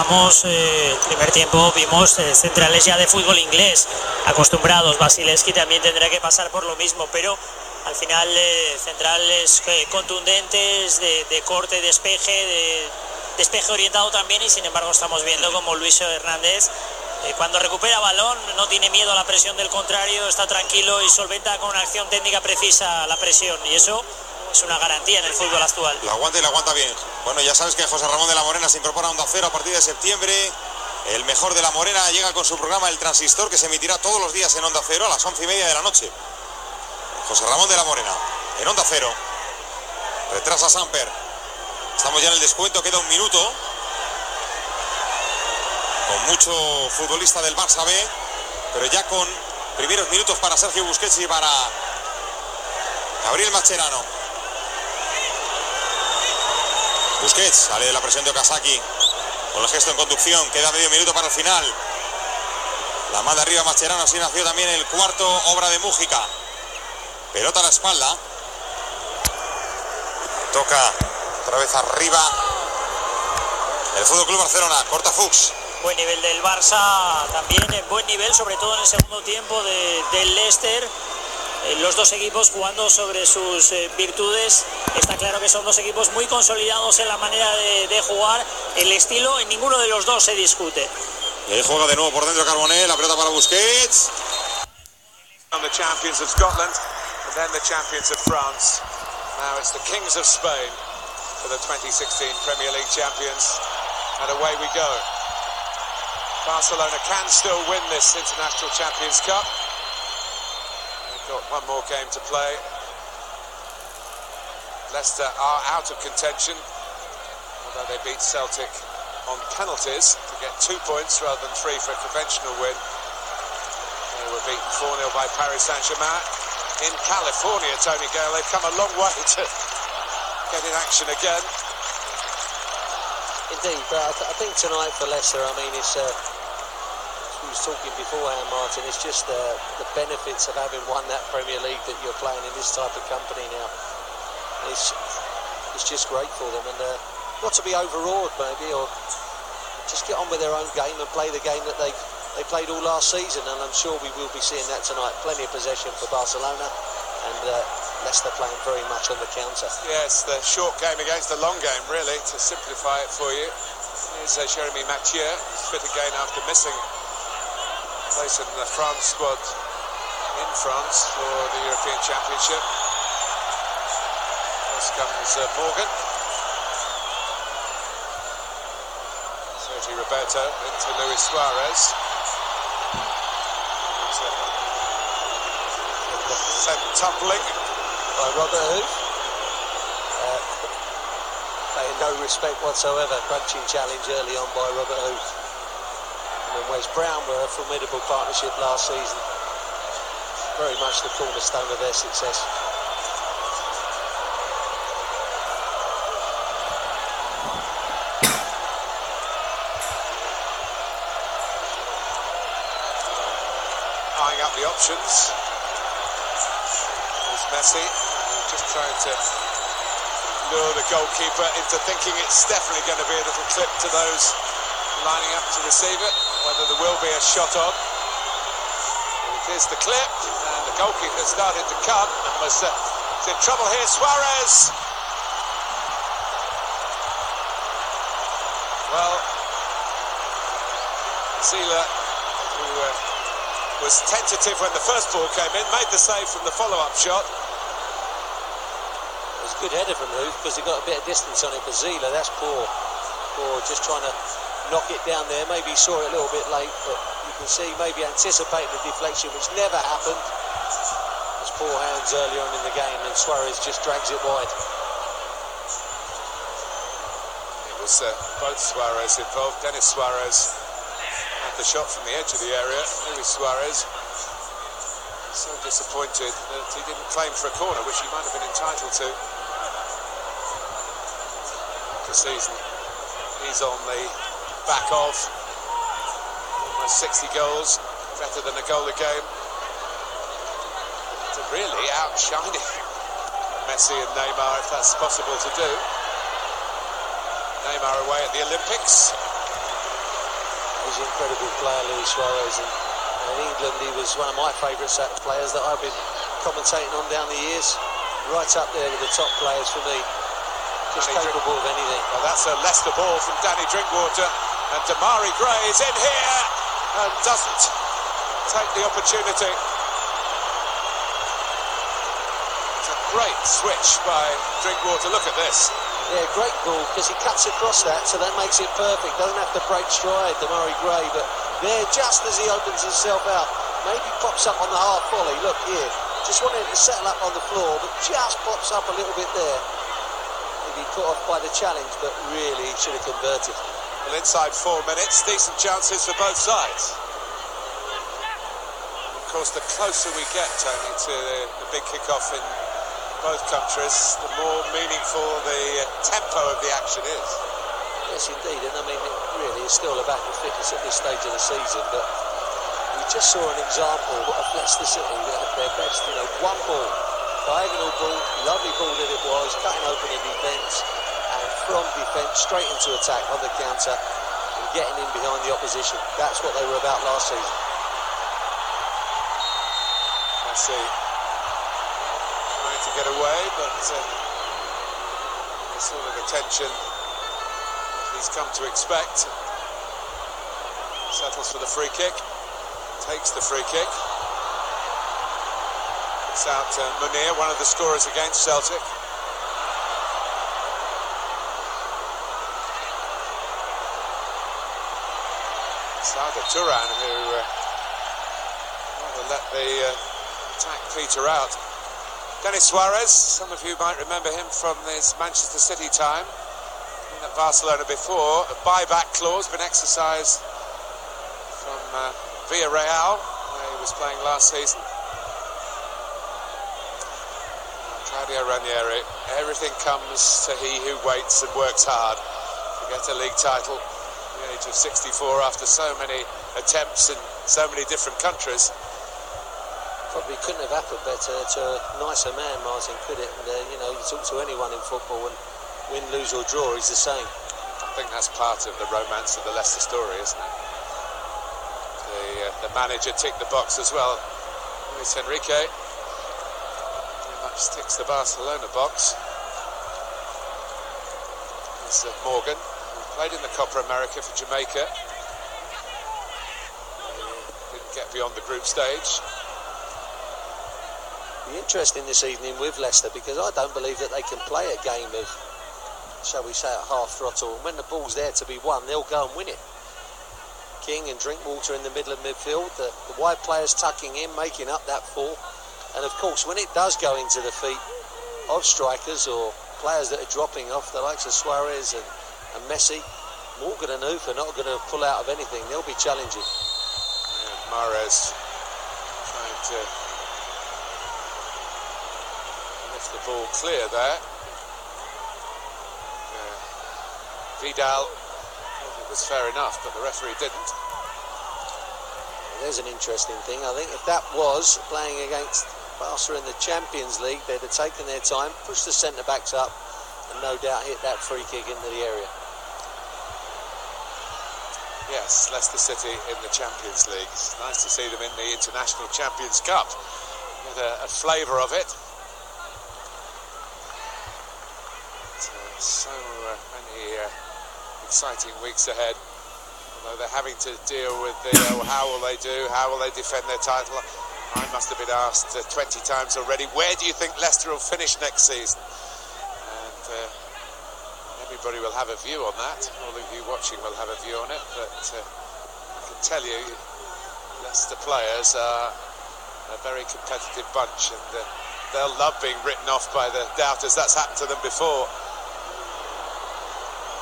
comentábamos, el primer tiempo vimos centrales ya de fútbol inglés, acostumbrados. Basileski también tendrá que pasar por lo mismo, pero al final centrales contundentes, de corte, despeje, despeje orientado también, y sin embargo estamos viendo como Luis Hernández, cuando recupera balón, no tiene miedo a la presión del contrario, está tranquilo y solventa con una acción técnica precisa la presión, y eso es una garantía en el fútbol actual. La aguanta y la aguanta bien. Bueno, ya sabes que José Ramón de la Morena se incorpora a Onda Cero a partir de septiembre. El mejor de la Morena llega con su programa El Transistor, que se emitirá todos los días en Onda Cero a las 11:30 de la noche. José Ramón de la Morena, en Onda Cero. Retrasa Samper. Estamos ya en el descuento, queda un minuto. Con mucho futbolista del Barça B, pero ya con primeros minutos para Sergio Busquets y para Gabriel Mascherano. Busquets sale de la presión de Okazaki con el gesto en conducción, queda medio minuto para el final. La manda arriba Mascherano, así nació también el cuarto, obra de Mújica. Pelota a la espalda. Toca otra vez arriba el Fútbol Club Barcelona, corta Fuchs. Buen nivel del Barça, también buen nivel, sobre todo en el segundo tiempo del Leicester. Los dos equipos jugando sobre sus virtudes. Está claro que son dos equipos muy consolidados en la manera de jugar. El estilo en ninguno de los dos se discute. Y ahí juega de nuevo por dentro Carbonell, la pelota para Busquets. The champions of Scotland and then the champions of France. Now it's the Kings of Spain for the 2016 Premier League champions. And away we go. Barcelona can still win this International Champions Cup. They've got one more game to play. Leicester are out of contention, although they beat Celtic on penalties to get 2 points rather than 3 for a conventional win. They were beaten 4-0 by Paris Saint-Germain in California, Tony Gale. They've come a long way to get in action again. Indeed, but I think tonight for Leicester, I mean, it's we was talking beforehand, Martin, it's just the benefits of having won that Premier League that you're playing in this type of company now. It's just great for them, and not to be overawed maybe, or just get on with their own game and play the game that they played all last season, and I'm sure we will be seeing that tonight. Plenty of possession for Barcelona, and Leicester playing very much on the counter. Yes, the short game against the long game, really, to simplify it for you. Here's Jeremy Mathieu, fit again after missing place in the France squad in France for the European Championship. First comes Morgan. Sergi Roberto into Luis Suarez. Sent tumbling by Robert Huth. Paying no respect whatsoever. Crunching challenge early on by Robert Huth. And Wes Brown were a formidable partnership last season. Very much the cornerstone of their success. Eyeing up the options. There's Messi, just trying to lure the goalkeeper into thinking it's definitely going to be a little clip to those lining up to receive it, whether there will be a shot on. Here's the clip, and the goalkeeper started to come and was in trouble here. Suarez! Well, Zila, who was tentative when the first ball came in, made the save from the follow-up shot. It was a good header from Huth because he got a bit of distance on it, but Zila, that's poor. Poor, just trying to knock it down there. Maybe he saw it a little bit late, but you can see maybe anticipating the deflection, which never happened. It was poor hands early on in the game, and Suarez just drags it wide. It was both Suarez involved. Denis Suarez had the shot from the edge of the area. Luis Suarez so disappointed that he didn't claim for a corner, which he might have been entitled to. The season, he's on the back of almost 60 goals, better than a goal a game. To really outshining Messi and Neymar, if that's possible to do. Neymar away at the Olympics. He's an incredible player, Luis Suarez, and in England he was one of my favourite players that I've been commentating on down the years. Right up there with the top players for me. Just capable of anything. Well, that's a Leicester ball from Danny Drinkwater, and Damari Gray is in here and doesn't take the opportunity. It's a great switch by Drinkwater. Look at this. Yeah, great ball, because he cuts across that, so that makes it perfect. Doesn't have to break stride, Damari Gray, but there, just as he opens himself out, maybe pops up on the half volley. Look here, just wanted to settle up on the floor, but just pops up a little bit there. Maybe put off by the challenge, but really he should have converted. Well, inside 4 minutes, decent chances for both sides. Of course, the closer we get, Tony, to the big kick-off in both countries, the more meaningful the tempo of the action is. Yes, indeed, and I mean, it really is still a battle of fitness at this stage of the season, but we just saw an example of Leicester City at their best. You know, one ball, diagonal ball, lovely ball that it was, cutting open the defence, and from defence straight into attack on the counter and getting in behind the opposition. That's what they were about last season. I see. Trying to get away, but the sort of attention he's come to expect. Settles for the free kick. Takes the free kick. It's out to Munir, one of the scorers against Celtic. Sada Turan, who rather let the attack peter out. Denis Suarez, some of you might remember him from his Manchester City time. Been at Barcelona before. A buyback clause been exercised from Villarreal, where he was playing last season. Claudio Ranieri, everything comes to he who waits and works hard to get a league title at the age of 64 after so many attempts in so many different countries. Probably couldn't have happened better to a nicer man, Martin, could it? And, you know, you talk to anyone in football and win, lose or draw, he's the same. I think that's part of the romance of the Leicester story, isn't it? The manager ticked the box as well. Luis Enrique very much ticks the Barcelona box. There's Morgan, who played in the Copa America for Jamaica. Didn't get beyond the group stage. Be interesting this evening with Leicester, because I don't believe that they can play a game of, shall we say, at half throttle. And when the ball's there to be won, they'll go and win it. King and Drinkwater in the middle of midfield, the wide players tucking in, making up that four. And of course, when it does go into the feet of strikers or players that are dropping off, the likes of Suarez and Messi, Morgan and Huth are not going to pull out of anything. They'll be challenging. Yeah, Mahrez trying to lift the ball clear there. Vidal, it was fair enough, but the referee didn't. There's an interesting thing. I think if that was playing against Barca in the Champions League, they'd have taken their time, pushed the centre-backs up, and no doubt hit that free kick into the area. Yes, Leicester City in the Champions League. It's nice to see them in the International Champions Cup with a flavour of it. So many exciting weeks ahead. Although they're having to deal with the how will they do, how will they defend their title. I must have been asked 20 times already, where do you think Leicester will finish next season? And everybody will have a view on that. All of you watching will have a view on it, but I can tell you, Leicester players are a very competitive bunch, and they'll love being written off by the doubters. That's happened to them before.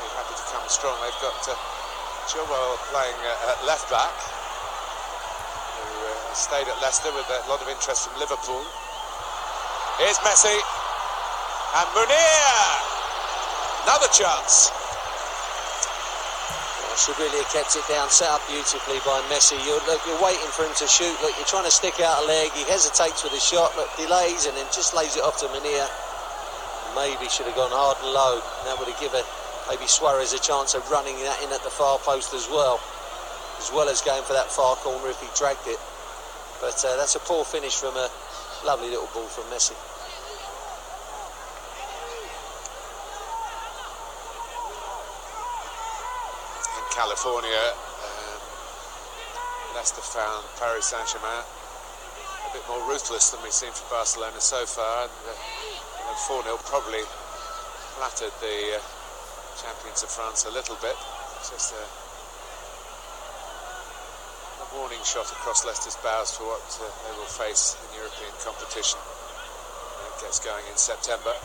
They're happy to come strong. They've got Chilwell playing at left back, who stayed at Leicester with a lot of interest from Liverpool. Here's Messi and Munir. Another chance. Should really have kept it down, set up beautifully by Messi. You're waiting for him to shoot. Look, you're trying to stick out a leg. He hesitates with his shot, look, delays, and then just lays it off to Munir. Maybe should have gone hard and low. That would have given maybe Suarez a chance of running that in at the far post as well. as well as going for that far corner if he dragged it. But that's a poor finish from a lovely little ball from Messi. In California, Leicester found Paris Saint-Germain a bit more ruthless than we've seen from Barcelona so far, and 4-0 probably flattered the champions of France a little bit. Just a warning shot across Leicester's bows for what they will face in European competition when it gets going in September.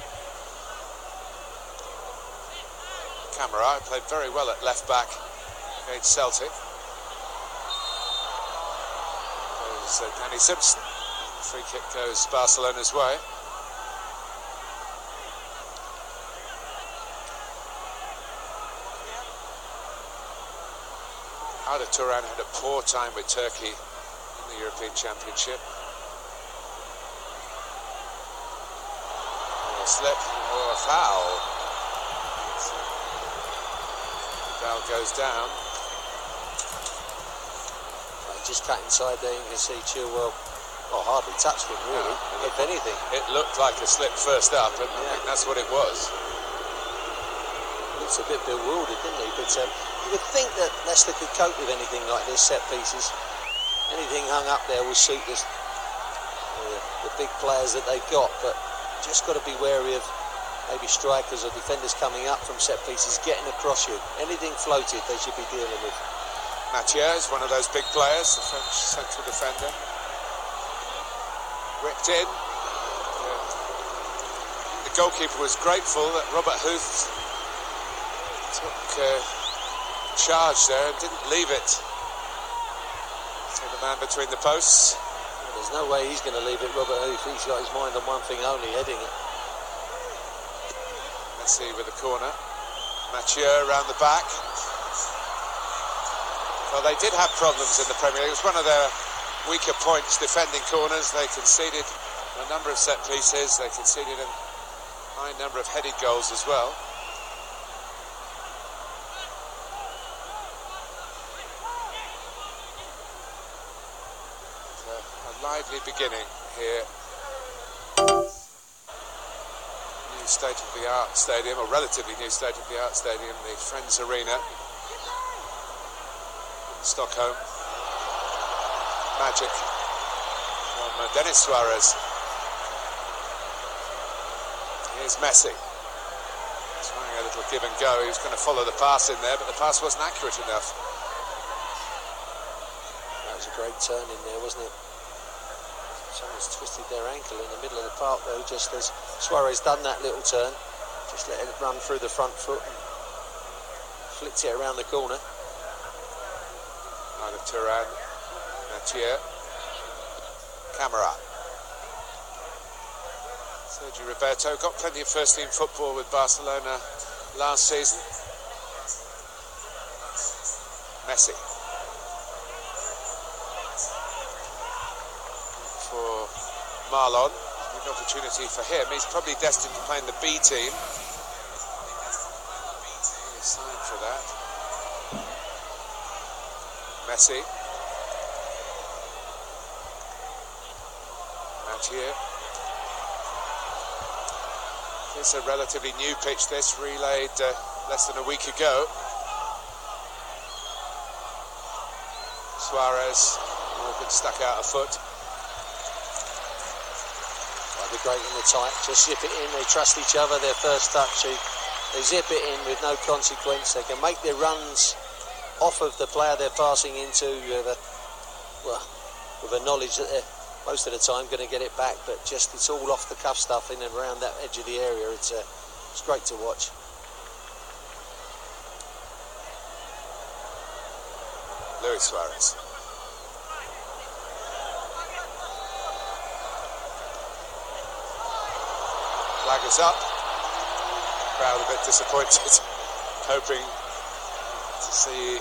Camara played very well at left back against Celtic. There's Danny Simpson. The free kick goes Barcelona's way. Turan had a poor time with Turkey in the European Championship. A slip or a foul. The foul goes down. Just cut inside there, you can see Chilwell, hardly touched him really, if anything. It looked like a slip first up, and I think that's what it was. Looks a bit bewildered, didn't he? But you would think that Leicester could cope with anything like this, set pieces. Anything hung up there will suit the big players that they've got, but just got to be wary of maybe strikers or defenders coming up from set pieces, getting across you. Anything floated, they should be dealing with. Mathieu is one of those big players, the French central defender. Whipped in. The goalkeeper was grateful that Robert Huth took charge there and didn't leave it to the man between the posts. There's no way he's going to leave it, Robert Huth. He's got his mind on one thing only, heading it. Messi with the corner. Mathieu around the back. Well, they did have problems in the Premier League. It was one of their weaker points, defending corners. They conceded a number of set pieces. They conceded a high number of headed goals as well. A lively beginning here. New state-of-the-art stadium, or relatively new state-of-the-art stadium, the Friends Arena. Stockholm. Magic from Denis Suarez. Here's Messi. Trying a little give and go. He was going to follow the pass in there, but the pass wasn't accurate enough. That was a great turn in there, wasn't it? Someone's twisted their ankle in the middle of the park, though, just as Suarez done that little turn. Just let it run through the front foot and flicked it around the corner. Out of Turan, Mathieu, Camara. Sergio Roberto got plenty of first-team football with Barcelona last season. Messi. For Marlon, big opportunity for him. He's probably destined to play in the B team. He signed for that. Messi. Mathieu. It's a relatively new pitch, this, relayed less than a week ago. Suarez, Morgan stuck out a foot. Well, they're great in the tight, just zip it in, they trust each other, their first touch, they zip it in with no consequence, they can make their runs off of the player they're passing into with a knowledge that they're most of the time going to get it back, but just it's all off the cuff stuff in and around that edge of the area. It's great to watch. Luis Suarez. Flag is up. Crowd a bit disappointed, hoping to see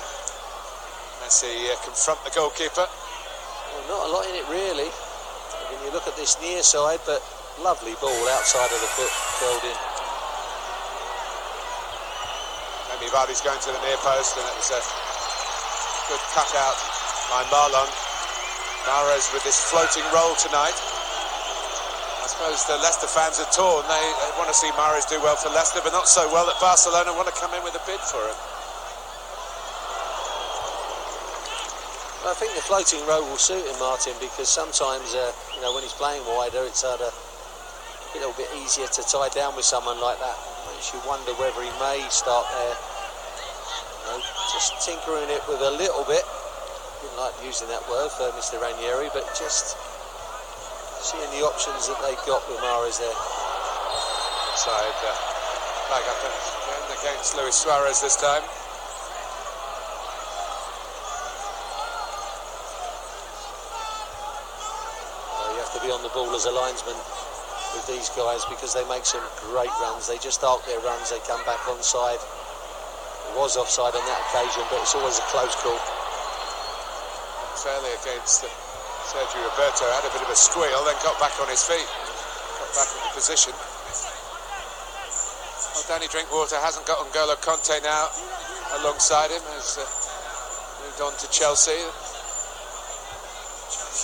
Messi confront the goalkeeper. Well, not a lot in it really when you look at this near side, but lovely ball outside of the foot, curled in. Maybe Vardy's going to the near post, and it was a Good cut out by Marlon. Mahrez with this floating roll tonight. I suppose the Leicester fans are torn. They want to see Mahrez do well for Leicester, but not so well that Barcelona want to come in with a bid for him. Well, I think the floating roll will suit him, Martin, because sometimes, you know, when he's playing wider, it's a little bit easier to tie down with someone like that. Makes you wonder whether he may start there. You know, just tinkering it with a little bit. Didn't like using that word for Mr. Ranieri, but just seeing the options that they've got with Mahrez there. Inside, back up against Luis Suarez this time. You have to be on the ball as a linesman with these guys because they make some great runs. They just arc their runs, they come back onside. It was offside on that occasion, but it's always a close call. Fairly against Sergio Roberto, had a bit of a squeal, then got back on his feet, got back into position. Well, Danny Drinkwater hasn't got N'Golo Kanté now alongside him, has moved on to Chelsea.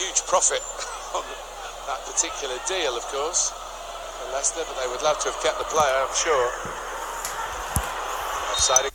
Huge profit on that particular deal, of course, for Leicester, but they would love to have kept the player, I'm sure. Offside